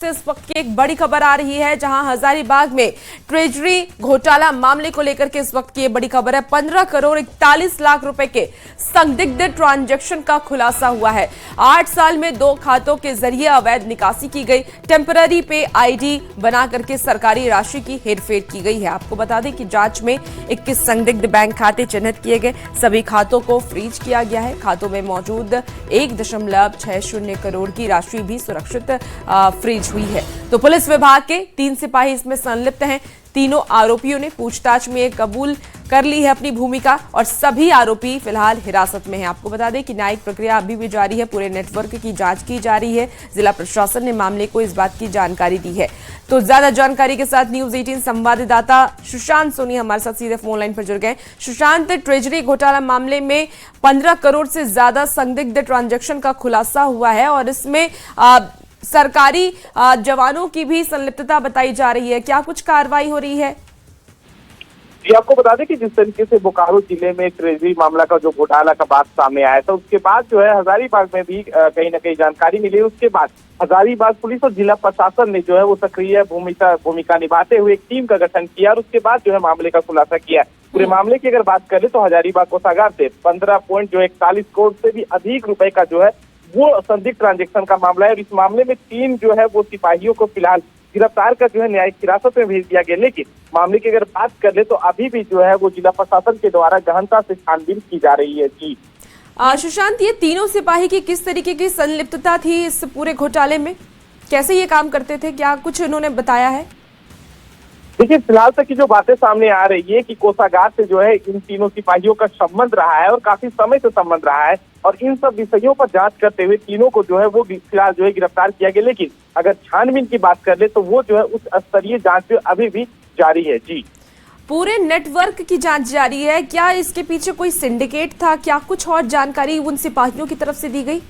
इस वक्त की एक बड़ी खबर आ रही है, जहां हजारीबाग में ट्रेजरी घोटाला मामले को लेकर के इस वक्त की बड़ी खबर है। 15 करोड़ 41 लाख रुपए के संदिग्ध ट्रांजैक्शन का खुलासा हुआ है। 8 साल में 2 खातों के जरिए अवैध निकासी की गई। टेम्पररी पे आईडी बना करके सरकारी राशि की हेरफेर की गई है। आपको बता दें कि जांच में 21 संदिग्ध बैंक खाते चिन्हित किए गए। सभी खातों को फ्रीज किया गया है। खातों में मौजूद 1.60 करोड़ की राशि भी सुरक्षित फ्रीज हुई है। तो पुलिस विभाग के 3 सिपाही इसमें संलिप्त हैं। तीनों आरोपियों ने पूछताछ में कबूल कर ली है अपनी भूमिका और सभी आरोपी फिलहाल हिरासत में हैं। आपको बता दें कि न्यायिक प्रक्रिया अभी भी जारी है। पूरे नेटवर्क की जांच की जा रही है। जिला प्रशासन ने मामले को इस बात की जानकारी दी है। तो ज्यादा जानकारी के साथ न्यूज 18 संवाददाता सुशांत सोनी हमारे साथ सीधे फोन लाइन पर जुड़ गए। सुशांत, ट्रेजरी घोटाला मामले में 15 करोड़ से ज्यादा संदिग्ध ट्रांजैक्शन का खुलासा हुआ है और इसमें सरकारी जवानों की भी संलिप्तता बताई जा रही है। क्या कुछ कार्रवाई हो रही है? जी, आपको बता दें कि जिस तरीके से बोकारो जिले में ट्रेजरी मामला का जो घोटाला का बात सामने आया था, उसके बाद जो है हजारीबाग में भी कहीं ना कहीं जानकारी मिली। उसके बाद हजारीबाग पुलिस और जिला प्रशासन ने जो है वो सक्रिय भूमिका निभाते हुए एक टीम का गठन किया और उसके बाद जो है मामले का खुलासा किया। पूरे मामले की अगर बात करें तो हजारीबाग कोषागार से 15.41 करोड़ से भी अधिक रुपए का जो है वो संदिग्ध ट्रांजैक्शन का मामला है। और इस मामले में 3 जो है वो सिपाहियों को फिलहाल गिरफ्तार कर जो है न्यायिक हिरासत में भेज दिया गया। लेकिन मामले की अगर बात कर ले तो अभी भी जो है वो जिला प्रशासन के द्वारा गहनता से छानबीन की जा रही है। जी सुशांत, ये तीनों सिपाही की किस तरीके की संलिप्तता थी इस पूरे घोटाले में? कैसे ये काम करते थे? क्या कुछ उन्होंने बताया है? देखिए, फिलहाल तक की जो बातें सामने आ रही है कि कोषागार से जो है इन तीनों सिपाहियों का संबंध रहा है और काफी समय से संबंध रहा है और इन सब विषयों पर जांच करते हुए तीनों को जो है वो फिलहाल जो है गिरफ्तार किया गया। लेकिन अगर छानबीन की बात कर ले तो वो जो है उच्च स्तरीय जांच अभी भी जारी है। जी, पूरे नेटवर्क की जांच जारी है। क्या इसके पीछे कोई सिंडिकेट था? क्या कुछ और जानकारी उन सिपाहियों की तरफ से दी गई?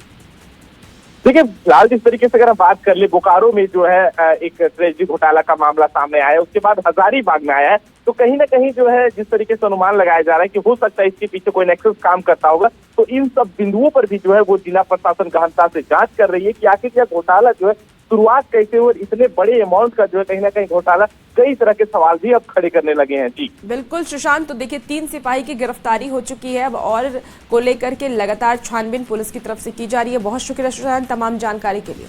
देखिए, फिलहाल जिस तरीके से अगर हम बात कर ले, बोकारो में जो है एक ट्रेजरी घोटाला का मामला सामने आया, उसके बाद हजारीबाग में आया है, तो कहीं ना कहीं जो है जिस तरीके से अनुमान लगाया जा रहा है कि हो सकता है इसके पीछे कोई नेक्सस काम करता होगा। तो इन सब बिंदुओं पर भी जो है वो जिला प्रशासन गहनता से जांच कर रही है कि आखिर यह घोटाला जो है शुरुआत कैसे हुई और इतने बड़े अमाउंट का जो है कहीं ना कहीं घोटाला, कई तरह के सवाल भी अब खड़े करने लगे हैं। जी बिल्कुल सुशांत, तो देखिए 3 सिपाही की गिरफ्तारी हो चुकी है अब और को लेकर के लगातार छानबीन पुलिस की तरफ से की जा रही है। बहुत शुक्रिया सुशांत तमाम जानकारी के लिए।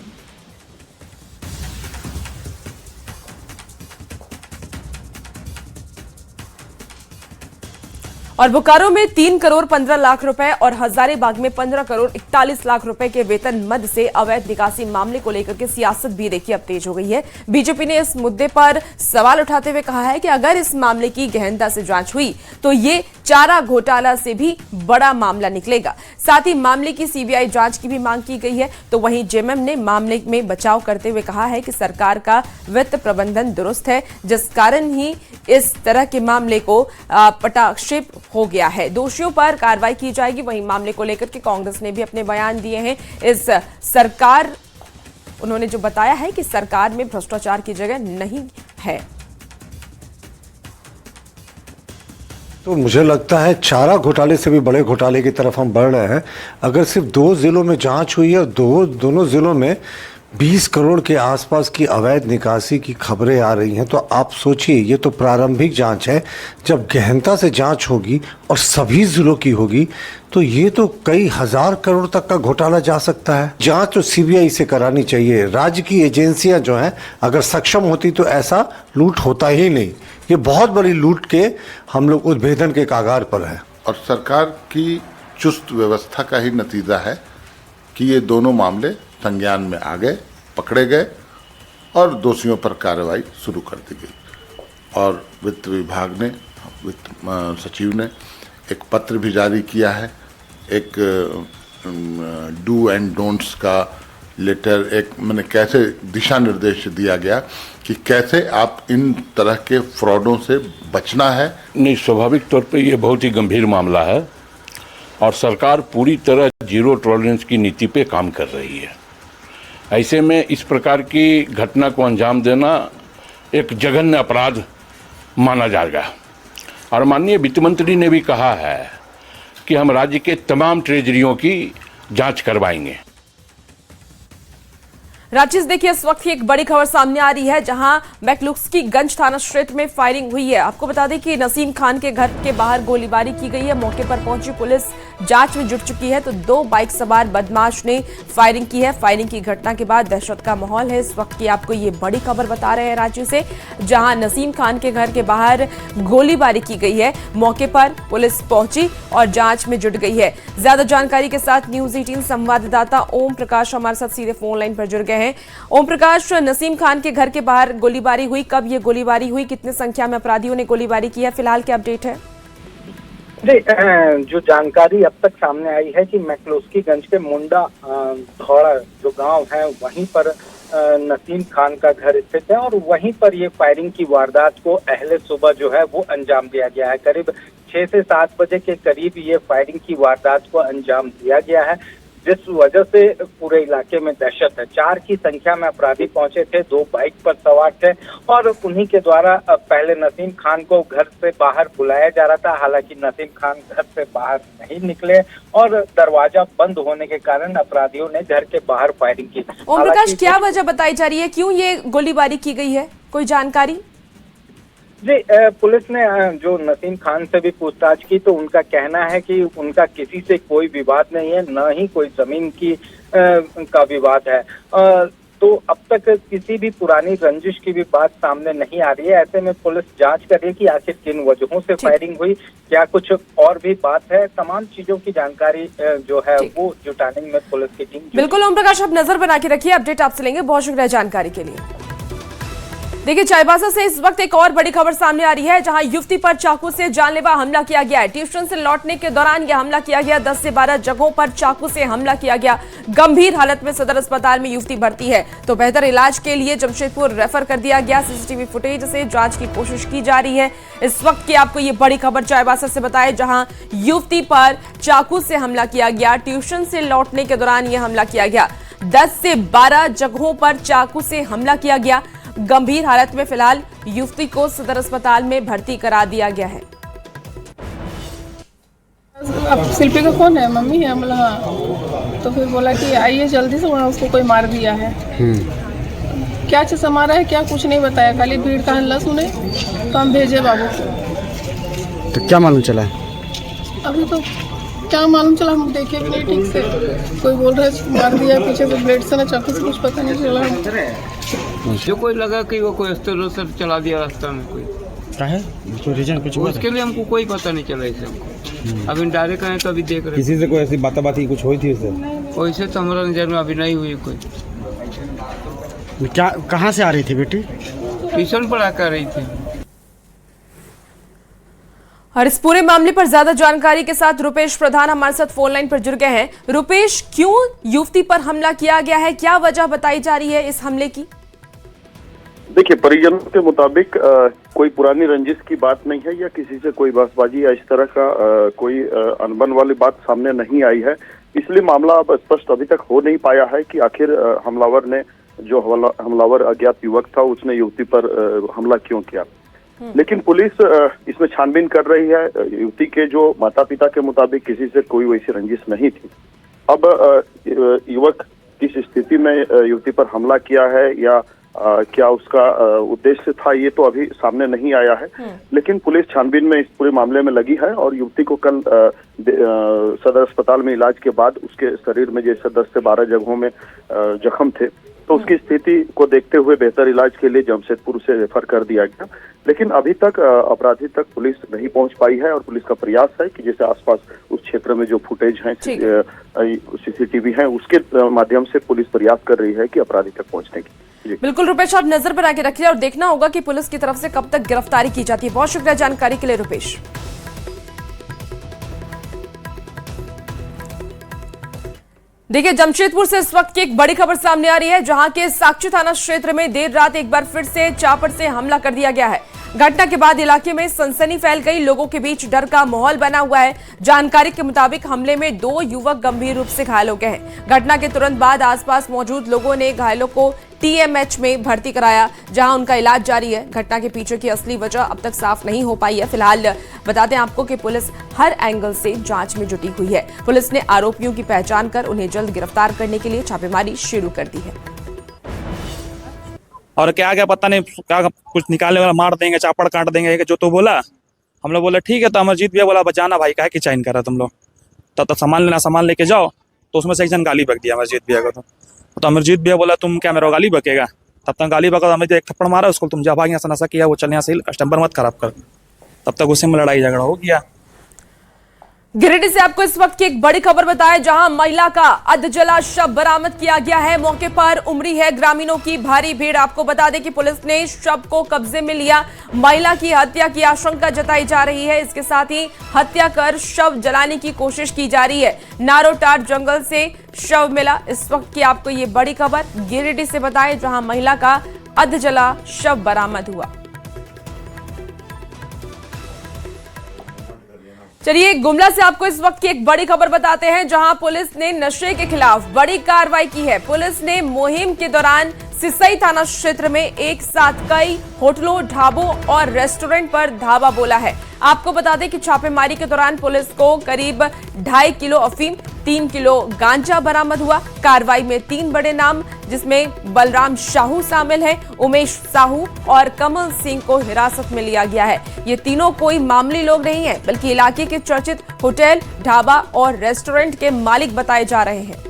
और बोकारो में 3 करोड़ 15 लाख रुपए और हजारीबाग में 15 करोड़ 41 लाख रुपए के वेतन मद से अवैध निकासी मामले को लेकर के सियासत भी देखिए अब तेज हो गई है। बीजेपी ने इस मुद्दे पर सवाल उठाते हुए कहा है कि अगर इस मामले की गहनता से जांच हुई तो ये चारा घोटाला से भी बड़ा मामला निकलेगा। साथ ही मामले की सीबीआई जांच की भी मांग की गई है। तो वहीं जेएमएम ने मामले में बचाव करते हुए कहा है कि सरकार का वित्त प्रबंधन दुरुस्त है, जिस कारण ही इस तरह के मामले को पटाक्षेप हो गया है। दोषियों पर कार्रवाई की जाएगी। वहीं मामले को लेकर के कांग्रेस ने भी अपने बयान दिए हैं। इस सरकार उन्होंने जो बताया है कि सरकार में भ्रष्टाचार की जगह नहीं है। तो मुझे लगता है चारा घोटाले से भी बड़े घोटाले की तरफ हम बढ़ रहे हैं। अगर सिर्फ 2 जिलों में जांच हुई है और दोनों जिलों में 20 करोड़ के आसपास की अवैध निकासी की खबरें आ रही हैं, तो आप सोचिए, ये तो प्रारंभिक जांच है। जब गहनता से जांच होगी और सभी जिलों की होगी तो ये तो कई हजार करोड़ तक का घोटाला जा सकता है। जांच तो सीबीआई से करानी चाहिए। राज्य की एजेंसियां जो हैं अगर सक्षम होती तो ऐसा लूट होता ही नहीं। ये बहुत बड़ी लूट के हम लोग उद्भेदन के कागार पर है और सरकार की चुस्त व्यवस्था का ही नतीजा है कि ये दोनों मामले संज्ञान में आ गए, पकड़े गए और दोषियों पर कार्रवाई शुरू कर दी गई। और वित्त विभाग ने, वित्त सचिव ने एक पत्र भी जारी किया है, एक डू एंड डोंट्स का लेटर, एक मैंने कैसे दिशा निर्देश दिया गया कि कैसे आप इन तरह के फ्रॉडों से बचना है। नहीं, स्वाभाविक तौर पे ये बहुत ही गंभीर मामला है और सरकार पूरी तरह जीरो टॉलरेंस की नीति पे काम कर रही है। ऐसे में इस प्रकार की घटना को अंजाम देना एक जघन्य अपराध माना जाएगा। और माननीय वित्त मंत्री ने भी कहा है कि हम राज्य के तमाम ट्रेजरियों की जांच करवाएंगे। रांची से देखिए इस वक्त की एक बड़ी खबर सामने आ रही है जहां मैक्लुस्कीगंज थाना क्षेत्र में फायरिंग हुई है। आपको बता दें कि नसीम खान के घर के बाहर गोलीबारी की गई है। मौके पर पहुंची पुलिस जांच में जुट चुकी है तो 2 बाइक सवार बदमाश ने फायरिंग की है। फायरिंग की घटना के बाद दहशत का माहौल है। इस वक्त की आपको ये बड़ी खबर बता रहे हैं रांची से, जहां नसीम खान के घर के बाहर गोलीबारी की गई है। मौके पर पुलिस पहुंची और जांच में जुट गई है। ज्यादा जानकारी के साथ न्यूज 18 संवाददाता ओम प्रकाश हमारे साथ सीधे फोन लाइन पर जुड़ गए हैं। ओम प्रकाश, नसीम खान के घर के बाहर गोलीबारी हुई, कब ये गोलीबारी हुई, कितने संख्या में अपराधियों ने गोलीबारी की है, फिलहाल क्या अपडेट है? जी, जो जानकारी अब तक सामने आई है कि मैक्लुस्कीगंज के मुंडा धौड़ा जो गांव है वहीं पर नसीम खान का घर स्थित है और वहीं पर ये फायरिंग की वारदात को अहले सुबह जो है वो अंजाम दिया गया है। करीब 6 से 7 बजे के करीब ये फायरिंग की वारदात को अंजाम दिया गया है, जिस वजह से पूरे इलाके में दहशत है। 4 की संख्या में अपराधी पहुंचे थे, 2 बाइक पर सवार थे और उन्हीं के द्वारा पहले नसीम खान को घर से बाहर बुलाया जा रहा था। हालांकि नसीम खान घर से बाहर नहीं निकले और दरवाजा बंद होने के कारण अपराधियों ने घर के बाहर फायरिंग की। ओम प्रकाश, क्या वजह बताई जा रही है, क्यों ये गोलीबारी की गई है, कोई जानकारी? जी, पुलिस ने जो नसीम खान से भी पूछताछ की तो उनका कहना है कि उनका किसी से कोई विवाद नहीं है, न ही कोई जमीन की का विवाद है। तो अब तक किसी भी पुरानी रंजिश की भी बात सामने नहीं आ रही है। ऐसे में पुलिस जांच कर रही है कि आखिर किन वजहों से फायरिंग हुई, क्या कुछ और भी बात है। तमाम चीजों की जानकारी जो है वो जुटाने में पुलिस की टीम। बिल्कुल ओम प्रकाश, आप नजर बना के रखिए, अपडेट आपसे लेंगे। बहुत शुक्रिया जानकारी के लिए। देखिए चाईबासा से इस वक्त एक और बड़ी खबर सामने आ रही है जहां युवती पर चाकू से जानलेवा हमला किया गया है। ट्यूशन से लौटने के दौरान यह हमला किया गया। 10 से 12 जगहों पर चाकू से हमला किया गया। गंभीर हालत में सदर अस्पताल में युवती भर्ती है तो बेहतर इलाज के लिए जमशेदपुर रेफर कर दिया गया। सीसीटीवी फुटेज से जांच की कोशिश की जा रही है। इस वक्त की आपको ये बड़ी खबर चाईबासा से बताए जहां युवती पर चाकू से हमला किया गया। ट्यूशन से लौटने के दौरान यह हमला किया गया। 10 से 12 जगहों पर चाकू से हमला किया गया। गंभीर हालत में फिलहाल युवती को सदर अस्पताल में भर्ती करा दिया गया है। अब शिल्पी का फोन है, मम्मी है, बोला हाँ। तो फिर बोला कि आइए जल्दी से, उसको कोई मार दिया है। क्या चीज मारा है क्या कुछ नहीं बताया, खाली भीड़ का हल्ला सुने तो हम भेजे बाबू को। तो क्या मालूम चला है? अभी तो क्या मालूम चला, हम देखे भी नहीं ठीक से। कोई बोल रहा है मार दिया पीछे से ब्लेड से, ना चाकू से, कुछ पता नहीं चला। जो कोई लगा कि वो कोई अस्तर चला दिया रास्ता में, कोई क्या है तो रीजन कुछ हुआ उसके लिए हमको कोई पता नहीं चला इसे हमको। अभी डायरेक्ट आए तो अभी देख रहे। किसी से कोई ऐसी बात कुछ हुई थी उससे? वैसे तो हमारा नजर में अभी नहीं हुई कोई। क्या कहाँ से आ रही थी बेटी? ट्यूशन पढ़ा कर रही थी। और इस पूरे मामले पर ज्यादा जानकारी के साथ रुपेश प्रधान हमारे साथ फोन लाइन पर जुड़ गए हैं। रुपेश, क्यों युवती पर हमला किया गया है, क्या वजह बताई जा रही है इस हमले की? देखिए, परिजनों के मुताबिक कोई पुरानी रंजिश की बात नहीं है या किसी से कोई बहसबाजी या इस तरह का कोई अनबन वाली बात सामने नहीं आई है। इसलिए मामला अब स्पष्ट अभी तक हो नहीं पाया है कि आखिर हमलावर अज्ञात युवक था उसने युवती पर हमला क्यों किया। लेकिन पुलिस इसमें छानबीन कर रही है। युवती के जो माता पिता के मुताबिक किसी से कोई वैसी रंजिश नहीं थी। अब युवक किस स्थिति में युवती पर हमला किया है या क्या उसका उद्देश्य था, ये तो अभी सामने नहीं आया है। लेकिन पुलिस छानबीन में इस पूरे मामले में लगी है और युवती को कल सदर अस्पताल में इलाज के बाद उसके शरीर में जैसे 10 से 12 जगहों में जख्म थे तो उसकी स्थिति को देखते हुए बेहतर इलाज के लिए जमशेदपुर से रेफर कर दिया गया। लेकिन अभी तक अपराधी तक पुलिस नहीं पहुंच पाई है और पुलिस का प्रयास है कि जैसे आसपास उस क्षेत्र में जो फुटेज है, सीसीटीवी है, उसके माध्यम से पुलिस प्रयास कर रही है कि अपराधी तक पहुंचने की। बिल्कुल रुपेश, आप नजर बना के रखिए और देखना होगा कि पुलिस की तरफ से कब तक गिरफ्तारी की जाती है। बहुत शुक्रिया जानकारी के लिए रुपेश। देखिए जमशेदपुर से इस वक्त की एक बड़ी खबर सामने आ रही है जहां के साक्षी थाना क्षेत्र में देर रात एक बार फिर से चापड़ से हमला कर दिया गया है। घटना के बाद इलाके में सनसनी फैल गई, लोगों के बीच डर का माहौल बना हुआ है। जानकारी के मुताबिक हमले में 2 युवक गंभीर रूप से घायल हो गए हैं। घटना के तुरंत बाद आसपास मौजूद लोगों ने घायलों को टीएमएच में भर्ती कराया जहां उनका इलाज जारी है। घटना के पीछे की असली वजह अब तक साफ नहीं हो पाई है। फिलहाल बता दें आपको कि पुलिस हर एंगल से जांच में जुटी हुई है। पुलिस ने आरोपियों की पहचान कर उन्हें जल्द गिरफ्तार करने के लिए छापेमारी शुरू कर दी है। और क्या क्या पता नहीं, क्या कुछ निकालने वाला मार देंगे, चापड़ काट देंगे, जो तो बोला। हम लोग बोले ठीक है, तो अमरजीत भैया बोला बचाना भाई, काहे की चाइन कर रहा तुम लोग, तब सामान लेना, सामान लेके जाओ। तो उसमें से एक जन गाली बक दिया अमरजीत भैया को। तो अमरजीत भैया बोला तुम क्या मेरा गाली बकेगा, तब तक गाली बका, अमरजीत एक थप्पड़ मारा उसको, तुम जा भाग यहाँ से, नशा किया वो, चल यहाँ से, कस्टमर मत खराब कर। तब तक उसी में लड़ाई झगड़ा हो गया। गिरिडीह से आपको इस वक्त की एक बड़ी खबर बताए, जहां महिला का अधजला शव बरामद किया गया है। मौके पर उमड़ी है ग्रामीणों की भारी भीड़। आपको बता दें कि पुलिस ने शव को कब्जे में लिया। महिला की हत्या की आशंका जताई जा रही है। इसके साथ ही हत्या कर शव जलाने की कोशिश की जा रही है। नारोटार जंगल से शव मिला। इस वक्त की आपको ये बड़ी खबर गिरिडीह से बताए, जहां महिला का अधजला शव बरामद हुआ। चलिए गुमला से आपको इस वक्त की एक बड़ी खबर बताते हैं, जहां पुलिस ने नशे के खिलाफ बड़ी कार्रवाई की है। पुलिस ने मुहिम के दौरान सिसई थाना क्षेत्र में एक साथ कई होटलों, ढाबों और रेस्टोरेंट पर धावा बोला है। आपको बता दें कि छापेमारी के दौरान पुलिस को करीब 2.5 किलो अफीम, 3 किलो गांजा बरामद हुआ। कार्रवाई में 3 बड़े नाम, जिसमें बलराम साहू शामिल हैं, उमेश साहू और कमल सिंह को हिरासत में लिया गया है। ये तीनों कोई मामूली लोग नहीं हैं, बल्कि इलाके के चर्चित होटल, ढाबा और रेस्टोरेंट के मालिक बताए जा रहे हैं।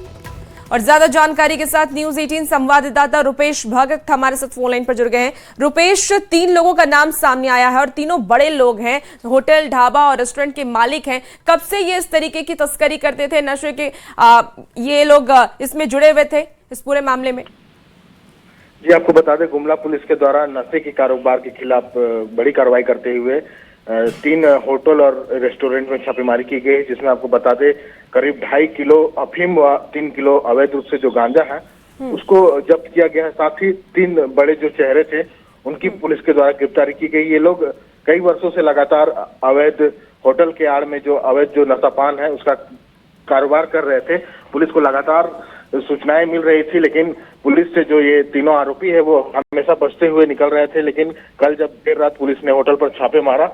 और ज्यादा जानकारी के साथ न्यूज 18 संवाददाता रुपेश भगत हमारे साथ फोन लाइन पर जुड़ गए हैं। रुपेश, 3 लोगों का नाम सामने आया है और तीनों बड़े लोग हैं, होटल, ढाबा और रेस्टोरेंट के मालिक हैं। कब से ये इस तरीके की तस्करी करते थे, नशे के ये लोग इसमें जुड़े हुए थे इस पूरे मामले में? जी, आपको बता दें गुमला पुलिस के द्वारा नशे के कारोबार के खिलाफ बड़ी कार्रवाई करते हुए 3 होटल और रेस्टोरेंट में छापेमारी की गई, जिसमें आपको बता दें करीब 2.5 किलो अफीम व 3 किलो अवैध रूप से जो गांजा है उसको जब्त किया गया है। साथ ही 3 बड़े जो चेहरे थे उनकी पुलिस के द्वारा गिरफ्तारी की गई। ये लोग कई वर्षों से लगातार अवैध होटल के आड़ में जो अवैध जो नशापान है उसका कारोबार कर रहे थे। पुलिस को लगातार सूचनाएं मिल रही थी, लेकिन पुलिस से जो ये तीनों आरोपी है वो हमेशा बचते हुए निकल रहे थे। लेकिन कल जब देर रात पुलिस ने होटल पर छापे मारा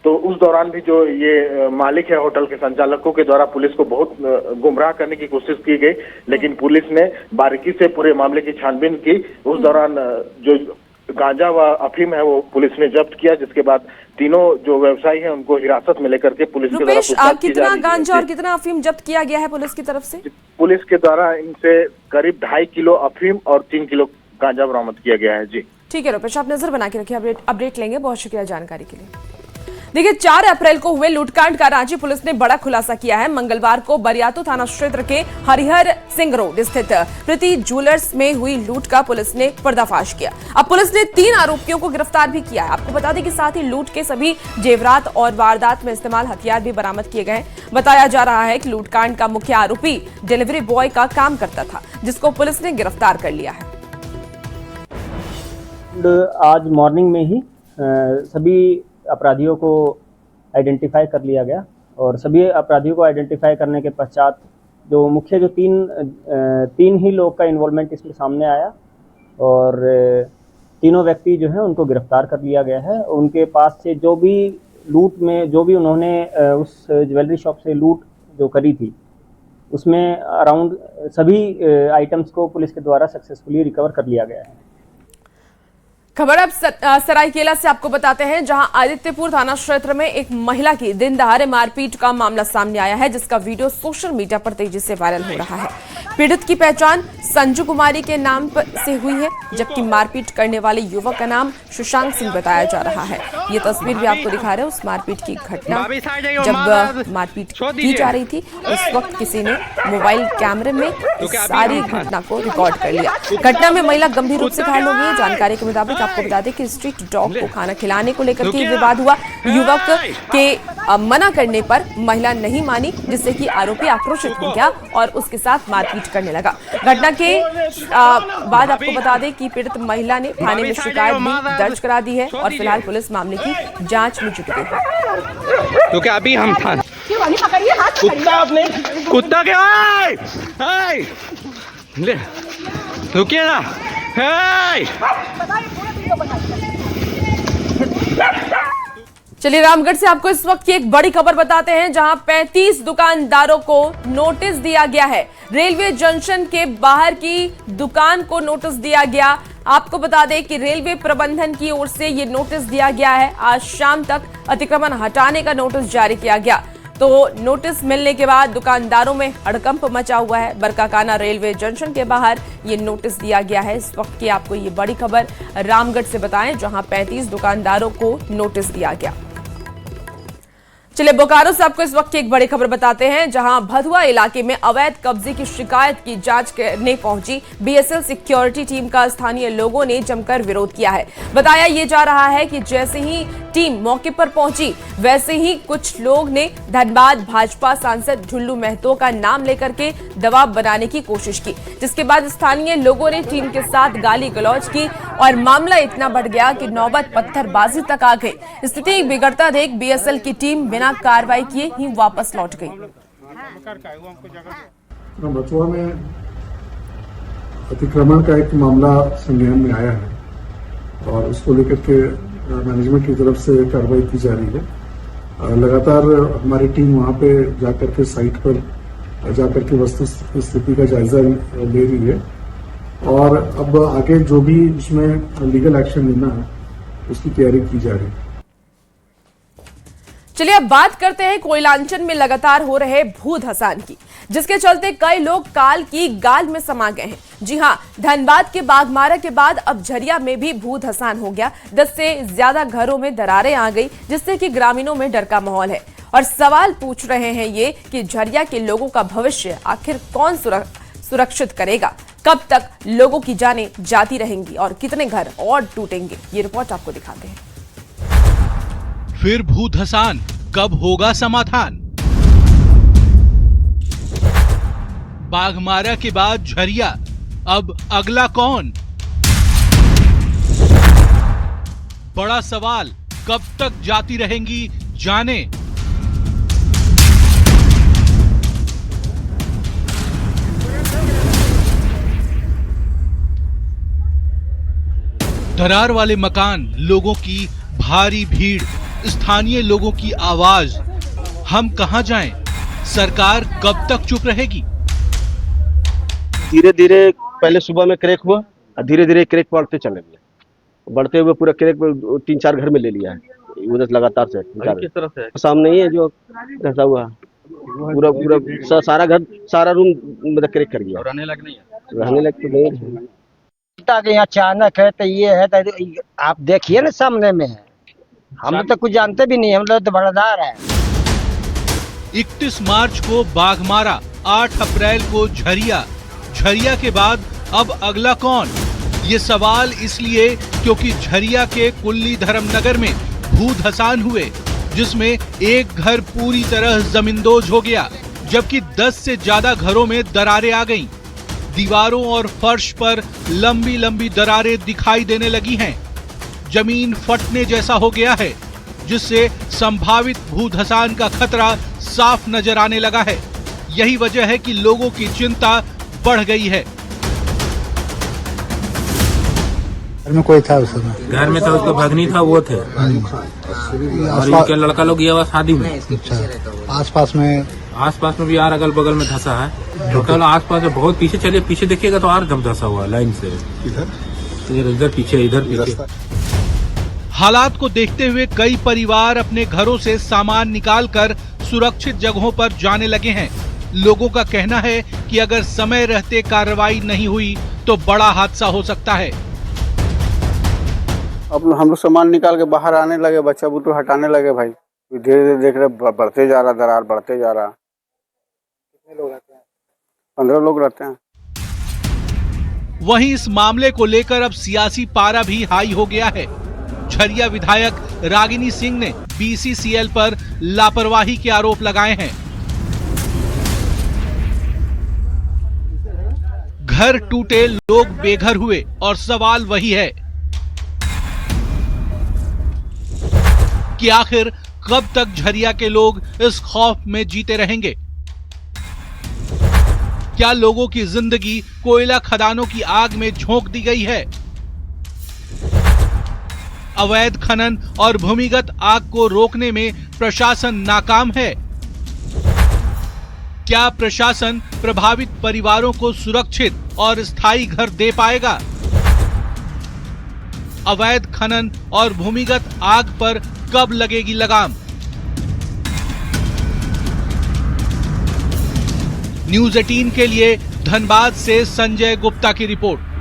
तो उस दौरान भी जो ये मालिक है होटल के संचालकों के द्वारा पुलिस को बहुत गुमराह करने की कोशिश की गई, लेकिन पुलिस ने बारीकी से पूरे मामले की छानबीन की। उस दौरान जो गांजा व अफीम है वो पुलिस ने जब्त किया, जिसके बाद तीनों जो व्यवसायी हैं उनको हिरासत में लेकर के पुलिस के द्वारा कितना गांजा और कितना अफीम जब्त किया गया है पुलिस की तरफ से? पुलिस के द्वारा इनसे करीब 2.5 किलो अफीम और 3 किलो गांजा बरामद किया गया है। जी ठीक है रुपेश, आप नजर बना के रखिए, अपडेट लेंगे। बहुत शुक्रिया जानकारी के लिए। देखिए 4 अप्रैल को हुए लूटकांड का रांची पुलिस ने बड़ा खुलासा किया है। मंगलवार को बरियातू थाना क्षेत्र के हरिहर सिंह रोड स्थित प्रीति ज्वेलर्स में हुई लूट का पुलिस ने पर्दाफाश किया। अब पुलिस ने 3 आरोपियों को गिरफ्तार भी किया है। आपको बता दें कि साथ ही लूट के सभी जेवरात और वारदात में इस्तेमाल हथियार भी बरामद किए गए। बताया जा रहा है कि लूटकांड का मुख्य आरोपी डिलीवरी बॉय का काम करता था, जिसको पुलिस ने गिरफ्तार कर लिया है। आज मॉर्निंग में ही सभी अपराधियों को आइडेंटिफाई कर लिया गया और सभी अपराधियों को आइडेंटिफाई करने के पश्चात जो मुख्य जो तीन ही लोग का इन्वॉल्वमेंट इसमें सामने आया और तीनों व्यक्ति जो हैं उनको गिरफ्तार कर लिया गया है। उनके पास से जो भी लूट में जो भी उन्होंने उस ज्वेलरी शॉप से लूट जो करी थी उसमें अराउंड सभी आइटम्स को पुलिस के द्वारा सक्सेसफुली रिकवर कर लिया गया है। खबर अब सरायकेला से आपको बताते हैं, जहां आदित्यपुर थाना क्षेत्र में एक महिला की दिन दहाड़े मारपीट का मामला सामने आया है, जिसका वीडियो सोशल मीडिया पर तेजी से वायरल हो रहा है। पीड़ित की पहचान संजू कुमारी के नाम से हुई है, जबकि मारपीट करने वाले युवक का नाम सुशांत सिंह बताया जा रहा है। ये तस्वीर भी आपको दिखा रहे हैं उस मारपीट की घटना। जब मारपीट की जा रही थी उस वक्त किसी ने मोबाइल कैमरे में इस सारी घटना को रिकॉर्ड कर लिया। घटना में महिला गंभीर रूप से घायल हो गई। जानकारी के मुताबिक आपको बता दें कि स्ट्रीट डॉग को खाना खिलाने को लेकर के विवाद हुआ। युवक के मना करने पर महिला नहीं मानी, जिससे कि आरोपी आक्रोशित हो गया और उसके साथ मारपीट करने लगा। घटना के बाद आपको बता दें कि पीड़ित महिला ने थाने में शिकायत भी दर्ज करा दी है और फिलहाल पुलिस मामले की जांच में जुट गई है। तो क्या अभी हम था कुत्ता अपने कुत्ता क्या ले रुकिए ना। चलिए रामगढ़ से आपको इस वक्त की एक बड़ी खबर बताते हैं, जहां 35 दुकानदारों को नोटिस दिया गया है। रेलवे जंक्शन के बाहर की दुकान को नोटिस दिया गया। आपको बता दें कि रेलवे प्रबंधन की ओर से ये नोटिस दिया गया है। आज शाम तक अतिक्रमण हटाने का नोटिस जारी किया गया। तो नोटिस मिलने के बाद दुकानदारों में हड़कंप मचा हुआ है। बरकाकाना रेलवे जंक्शन के बाहर ये नोटिस दिया गया है। इस वक्त की आपको ये बड़ी खबर रामगढ़ से बताएं, जहां 35 दुकानदारों को नोटिस दिया गया। चलिए बोकारो से आपको इस वक्त की एक बड़ी खबर बताते हैं, जहां भदुआ इलाके में अवैध कब्जे की शिकायत की जांच करने पहुंची बीएसएल सिक्योरिटी टीम का स्थानीय लोगों ने जमकर विरोध किया है। बताया ये जा रहा है कि जैसे ही टीम मौके पर पहुंची वैसे ही कुछ लोग ने धनबाद भाजपा सांसद ढुल्लू महतो का नाम लेकर के दबाव बनाने की कोशिश की, जिसके बाद स्थानीय लोगों ने टीम के साथ गाली गलौज की और मामला इतना बढ़ गया कि नौबत पत्थरबाजी तक आ गई। स्थिति बिगड़ता देख बीएसएल की टीम बिना कार्रवाई किए ही वापस लौट गई। बचुआ में अतिक्रमण का एक मामला संज्ञान में आया है और उसको लेकर के मैनेजमेंट की तरफ से कार्रवाई की जा रही है। लगातार हमारी टीम वहां पे जाकर के साइट पर जाकर के वस्तु स्थिति का जायजा ले रही है और अब आगे जो भी उसमें लीगल एक्शन लेना है उसकी तैयारी की जा रही है। चलिए अब बात करते हैं कोयलांचल में लगातार हो रहे भू धसान की, जिसके चलते कई लोग काल की गाल में समा गए हैं। जी हां, धनबाद के बाघमारा के बाद अब झरिया में भी भू धसान हो गया। 10 से ज्यादा घरों में दरारें आ गई, जिससे कि ग्रामीणों में डर का माहौल है और सवाल पूछ रहे हैं ये कि झरिया के लोगों का भविष्य आखिर कौन सुरक्षित करेगा। कब तक लोगों की जानें जाती रहेंगी और कितने घर और टूटेंगे, ये रिपोर्ट आपको दिखाते हैं। फिर भू धसान, कब होगा समाधान? बाघमारा के बाद झरिया, अब अगला कौन? बड़ा सवाल, कब तक जाती रहेंगी जानें। दरार वाले मकान, लोगों की भारी भीड़, स्थानीय लोगों की आवाज। हम कहां जाएं? सरकार कब तक चुप रहेगी? धीरे धीरे पहले सुबह में क्रैक हुआ और धीरे धीरे क्रैक बढ़ते चले गए। बढ़ते हुए पूरा क्रैक 3-4 घर में ले लिया है उधर लगातार से। किस तरह से? सामने ही है जो ऐसा हुआ, पूरा पूरा सारा घर, सारा रूम मतलब क्रैक कर गया। रहने लायक नहीं है? रहने लायक तो नहीं है। अचानक है तो ये है तो आप देखिए ना, सामने में है। हम तो कुछ जानते भी नहीं, हम लोग तो बड़ादार है। 31 मार्च को बाघमारा, 8 अप्रैल को झरिया। झरिया के बाद अब अगला कौन? ये सवाल इसलिए क्योंकि झरिया के कुल्ली धर्मनगर में भू धसान हुए, जिसमें एक घर पूरी तरह जमींदोज हो गया, जबकि 10 से ज्यादा घरों में दरारें आ गईं। दीवारों और फर्श पर लंबी लंबी दरारें दिखाई देने लगी हैं। जमीन फटने जैसा हो गया है, जिससे संभावित भू धसान का खतरा साफ नजर आने लगा है। यही वजह है कि लोगों की चिंता बढ़ गई है। घर में कोई था उस समय? घर में था, उसका भगनी था, वो थे और इनके लड़का लोग गया हुआ शादी में। आसपास में भी यार अगल बगल में धंसा है। टोटल आसपास बहुत पीछे चलिए, पीछे देखिएगा तो और जब धंसा हुआ लाइन से इधर पीछे, इधर पीछे। हालात को देखते हुए कई परिवार अपने घरों से सामान निकालकर सुरक्षित जगहों पर जाने लगे हैं। लोगों का कहना है कि अगर समय रहते कार्रवाई नहीं हुई तो बड़ा हादसा हो सकता है। अब हम लोग सामान निकाल के बाहर आने लगे, बच्चा बुच्चा हटाने लगे भाई। धीरे धीरे देख रहे बढ़ते जा रहा, दरार बढ़ते जा रहा। कितने लोग रहते हैं? 15 लोग रहते हैं। वहीं इस मामले को लेकर अब सियासी पारा भी हाई हो गया है। झरिया विधायक रागिनी सिंह ने बीसीसीएल पर लापरवाही के आरोप लगाए हैं। घर टूटे, लोग बेघर हुए और सवाल वही है कि आखिर कब तक झरिया के लोग इस खौफ में जीते रहेंगे? क्या लोगों की जिंदगी कोयला खदानों की आग में झोंक दी गई है? अवैध खनन और भूमिगत आग को रोकने में प्रशासन नाकाम है। क्या प्रशासन प्रभावित परिवारों को सुरक्षित और स्थायी घर दे पाएगा? अवैध खनन और भूमिगत आग पर कब लगेगी लगाम? न्यूज़ 18 के लिए धनबाद से संजय गुप्ता की रिपोर्ट।